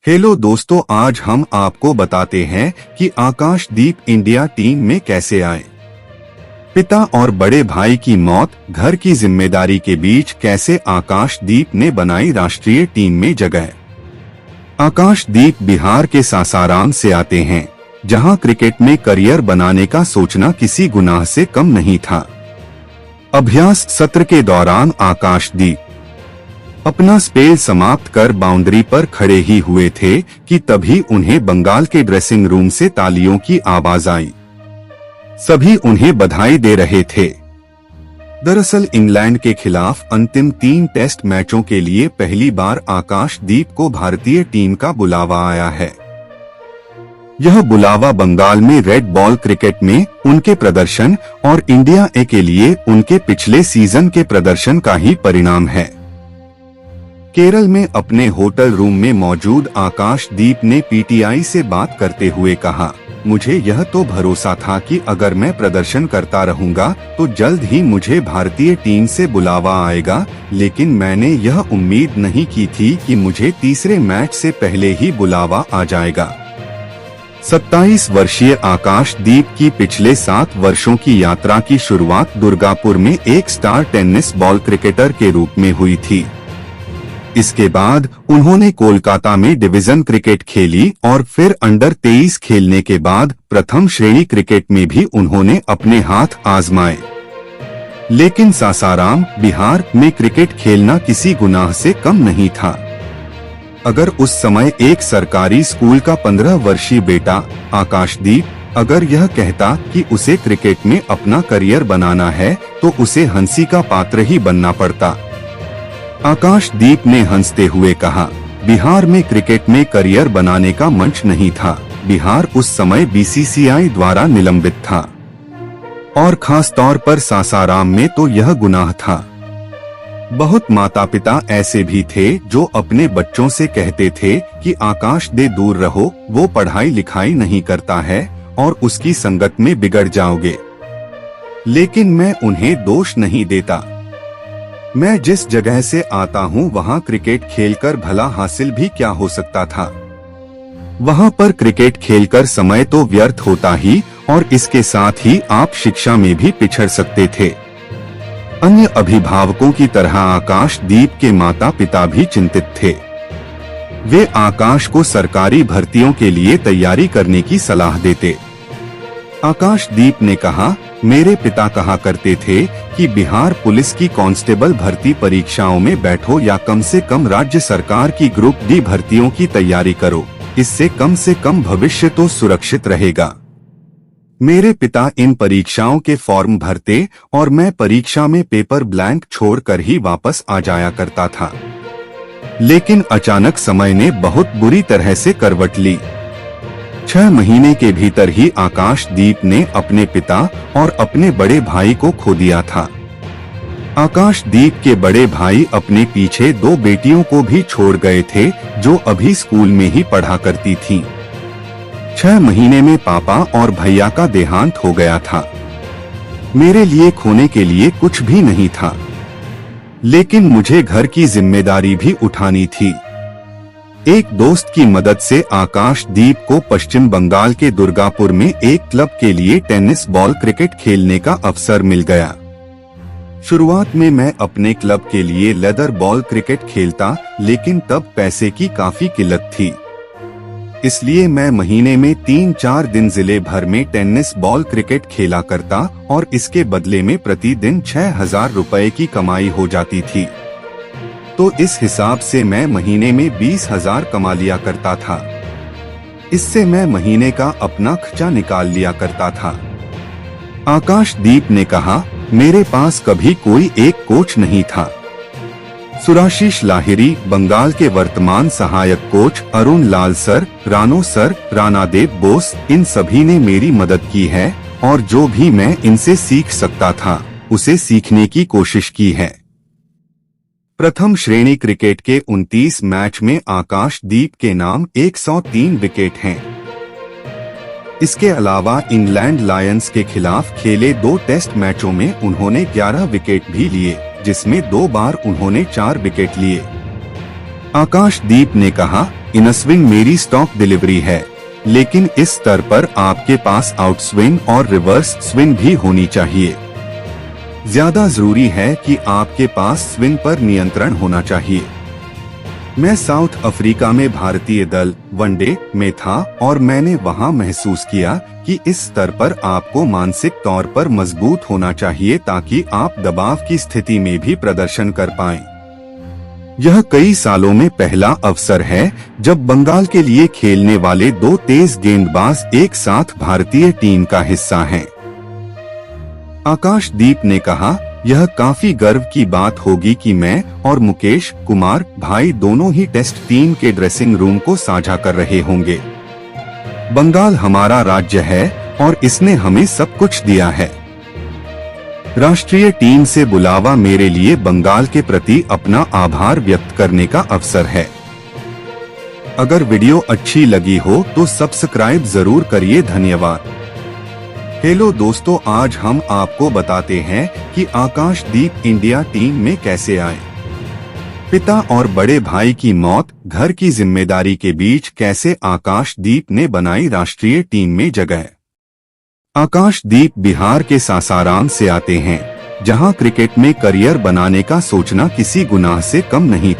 Hello दोस्तों, आज हम आपको बताते हैं कि आकाशदीप इंडिया टीम में कैसे आए। पिता और बड़े भाई की मौत, घर की जिम्मेदारी के बीच कैसे आकाशदीप ने बनाई राष्ट्रीय टीम में जगह। आकाशदीप बिहार के सासाराम से आते हैं, जहां क्रिकेट में करियर बनाने का सोचना किसी गुनाह से कम नहीं था। अभ्यास सत्र के दौरान आकाशदीप अपना स्पेल समाप्त कर बाउंड्री पर खड़े ही हुए थे कि तभी उन्हें बंगाल के ड्रेसिंग रूम से तालियों की आवाज आई। सभी उन्हें बधाई दे रहे थे। दरअसल इंग्लैंड के खिलाफ अंतिम 3 टेस्ट मैचों के लिए पहली बार आकाशदीप को भारतीय टीम का बुलावा आया है। यह बुलावा बंगाल में रेड बॉल क्रिकेट में उनके प्रदर्शन और इंडिया ए के लिए उनके पिछले सीजन के प्रदर्शन का ही परिणाम है। केरल में अपने होटल रूम में मौजूद आकाशदीप ने पीटीआई से बात करते हुए कहा, मुझे यह तो भरोसा था कि अगर मैं प्रदर्शन करता रहूंगा तो जल्द ही मुझे भारतीय टीम से बुलावा आएगा, लेकिन मैंने यह उम्मीद नहीं की थी कि मुझे तीसरे मैच से पहले ही बुलावा आ जाएगा। 27 वर्षीय आकाशदीप की पिछले 7 वर्षों की यात्रा की शुरुआत दुर्गापुर में एक स्टार टेनिस बॉल क्रिकेटर के रूप में हुई थी। इसके बाद उन्होंने कोलकाता में डिवीजन क्रिकेट खेली और फिर अंडर 23 खेलने के बाद प्रथम श्रेणी क्रिकेट में भी उन्होंने अपने हाथ आजमाए। लेकिन सासाराम, बिहार में क्रिकेट खेलना किसी गुनाह से कम नहीं था। अगर उस समय एक सरकारी स्कूल का 15 वर्षीय बेटा आकाशदीप अगर यह कहता कि उसे क्रिकेट में अपना करियर बनाना है तो उसे हंसी का पात्र ही बनना पड़ता। आकाशदीप ने हंसते हुए कहा, बिहार में क्रिकेट में करियर बनाने का मंच नहीं था। बिहार उस समय बीसीसीआई द्वारा निलंबित था और खास तौर पर सासाराम में तो यह गुनाह था। बहुत माता पिता ऐसे भी थे जो अपने बच्चों से कहते थे कि आकाश दे दूर रहो, वो पढ़ाई लिखाई नहीं करता है और उसकी संगत में बिगड़ जाओगे। लेकिन मैं उन्हें दोष नहीं देता। मैं जिस जगह से आता हूँ वहाँ क्रिकेट खेलकर भला हासिल भी क्या हो सकता था। वहाँ पर क्रिकेट खेलकर समय तो व्यर्थ होता ही और इसके साथ ही आप शिक्षा में भी पिछड़ सकते थे। अन्य अभिभावकों की तरह आकाशदीप के माता पिता भी चिंतित थे। वे आकाश को सरकारी भर्तियों के लिए तैयारी करने की सलाह देते। आकाशदीप ने कहा, मेरे पिता कहा करते थे कि बिहार पुलिस की कांस्टेबल भर्ती परीक्षाओं में बैठो या कम से कम राज्य सरकार की ग्रुप डी भर्तियों की तैयारी करो, इससे कम से कम भविष्य तो सुरक्षित रहेगा। मेरे पिता इन परीक्षाओं के फॉर्म भरते और मैं परीक्षा में पेपर ब्लैंक छोड़कर ही वापस आ जाया करता था। लेकिन अचानक समय ने बहुत बुरी तरह से करवट ली। 6 महीने के भीतर ही आकाशदीप ने अपने पिता और अपने बड़े भाई को खो दिया था। आकाशदीप के बड़े भाई अपने पीछे 2 बेटियों को भी छोड़ गए थे जो अभी स्कूल में ही पढ़ा करती थीं। 6 महीने में पापा और भैया का देहांत हो गया था। मेरे लिए खोने के लिए कुछ भी नहीं था, लेकिन मुझे घर की जिम्मेदारी भी उठानी थी। एक दोस्त की मदद से आकाशदीप को पश्चिम बंगाल के दुर्गापुर में एक क्लब के लिए टेनिस बॉल क्रिकेट खेलने का अवसर मिल गया। शुरुआत में मैं अपने क्लब के लिए लेदर बॉल क्रिकेट खेलता, लेकिन तब पैसे की काफी किल्लत थी। इसलिए मैं महीने में 3-4 दिन जिले भर में टेनिस बॉल क्रिकेट खेला करता और इसके बदले में प्रतिदिन 6000 रुपए की कमाई हो जाती थी। तो इस हिसाब से मैं महीने में 20,000 कमा लिया करता था। इससे मैं महीने का अपना खर्चा निकाल लिया करता था। आकाशदीप ने कहा, मेरे पास कभी कोई एक कोच नहीं था। सुराशीष लाहिरी, बंगाल के वर्तमान सहायक कोच अरुण लाल सर, रानो सर, रानादेव बोस, इन सभी ने मेरी मदद की है और जो भी मैं इनसे सीख सकता था उसे सीखने की कोशिश की है। प्रथम श्रेणी क्रिकेट के 29 मैच में आकाशदीप के नाम 103 विकेट हैं। इसके अलावा इंग्लैंड लायंस के खिलाफ खेले 2 टेस्ट मैचों में उन्होंने 11 विकेट भी लिए, जिसमें 2 बार उन्होंने 4 विकेट लिए। आकाशदीप ने कहा, इन स्विंग मेरी स्टॉक डिलीवरी है, लेकिन इस स्तर पर आपके पास आउट स्विंग और रिवर्स स्विंग भी होनी चाहिए। ज्यादा जरूरी है कि आपके पास स्विंग पर नियंत्रण होना चाहिए। मैं साउथ अफ्रीका में भारतीय दल वनडे में था और मैंने वहां महसूस किया कि इस स्तर पर आपको मानसिक तौर पर मजबूत होना चाहिए ताकि आप दबाव की स्थिति में भी प्रदर्शन कर पाएं। यह कई सालों में पहला अवसर है जब बंगाल के लिए खेलने वाले दो तेज गेंदबाज एक साथ भारतीय टीम का हिस्सा हैं। आकाशदीप ने कहा, यह काफी गर्व की बात होगी कि मैं और मुकेश कुमार भाई दोनों ही टेस्ट टीम के ड्रेसिंग रूम को साझा कर रहे होंगे। बंगाल हमारा राज्य है और इसने हमें सब कुछ दिया है। राष्ट्रीय टीम से बुलावा मेरे लिए बंगाल के प्रति अपना आभार व्यक्त करने का अवसर है। अगर वीडियो अच्छी लगी हो तो सब्सक्राइब जरूर करिए। धन्यवाद। हेलो दोस्तों, आज हम आपको बताते हैं कि आकाशदीप इंडिया टीम में कैसे आए। पिता और बड़े भाई की मौत, घर की जिम्मेदारी के बीच कैसे आकाशदीप ने बनाई राष्ट्रीय टीम में जगह। आकाशदीप बिहार के सासाराम से आते हैं, जहां क्रिकेट में करियर बनाने का सोचना किसी गुनाह से कम नहीं।